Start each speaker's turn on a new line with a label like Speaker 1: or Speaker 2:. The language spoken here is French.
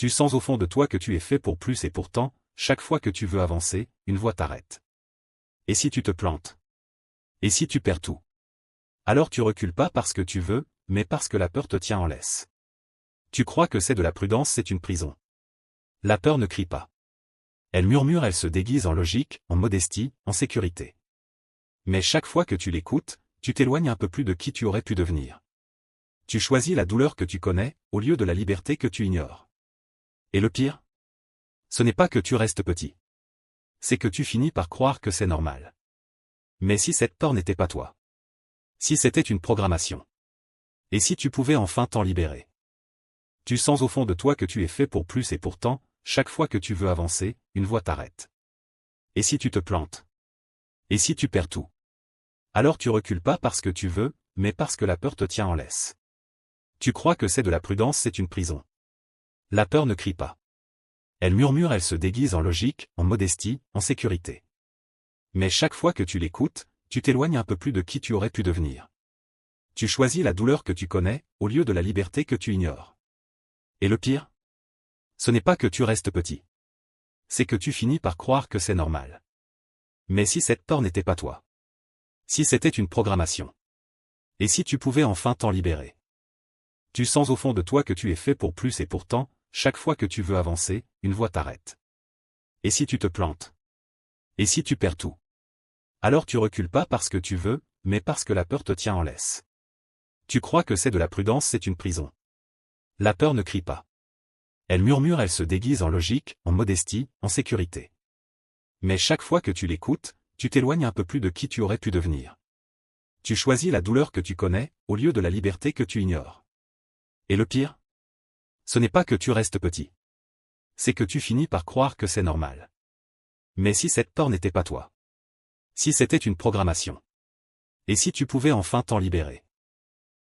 Speaker 1: Tu sens au fond de toi que tu es fait pour plus et pourtant, chaque fois que tu veux avancer, une voix t'arrête. Et si tu te plantes? Et si tu perds tout? Alors tu recules pas parce que tu veux, mais parce que la peur te tient en laisse. Tu crois que c'est de la prudence, c'est une prison. La peur ne crie pas. Elle murmure, elle se déguise en logique, en modestie, en sécurité. Mais chaque fois que tu l'écoutes, tu t'éloignes un peu plus de qui tu aurais pu devenir. Tu choisis la douleur que tu connais, au lieu de la liberté que tu ignores. Et le pire? Ce n'est pas que tu restes petit. C'est que tu finis par croire que c'est normal. Mais si cette peur n'était pas toi? Si c'était une programmation? Et si tu pouvais enfin t'en libérer? Tu sens au fond de toi que tu es fait pour plus et pourtant, chaque fois que tu veux avancer, une voix t'arrête. Et si tu te plantes? Et si tu perds tout? Alors tu recules pas parce que tu veux, mais parce que la peur te tient en laisse. Tu crois que c'est de la prudence, c'est une prison. La peur ne crie pas. Elle murmure, elle se déguise en logique, en modestie, en sécurité. Mais chaque fois que tu l'écoutes, tu t'éloignes un peu plus de qui tu aurais pu devenir. Tu choisis la douleur que tu connais, au lieu de la liberté que tu ignores. Et le pire? Ce n'est pas que tu restes petit. C'est que tu finis par croire que c'est normal. Mais si cette peur n'était pas toi? Si c'était une programmation? Et si tu pouvais enfin t'en libérer? Tu sens au fond de toi que tu es fait pour plus et pourtant, chaque fois que tu veux avancer, une voix t'arrête. Et si tu te plantes? Et si tu perds tout? Alors tu recules pas parce que tu veux, mais parce que la peur te tient en laisse. Tu crois que c'est de la prudence, c'est une prison. La peur ne crie pas. Elle murmure, elle se déguise en logique, en modestie, en sécurité. Mais chaque fois que tu l'écoutes, tu t'éloignes un peu plus de qui tu aurais pu devenir. Tu choisis la douleur que tu connais, au lieu de la liberté que tu ignores. Et le pire? Ce n'est pas que tu restes petit. C'est que tu finis par croire que c'est normal. Mais si cette peur n'était pas toi? Si c'était une programmation? Et si tu pouvais enfin t'en libérer?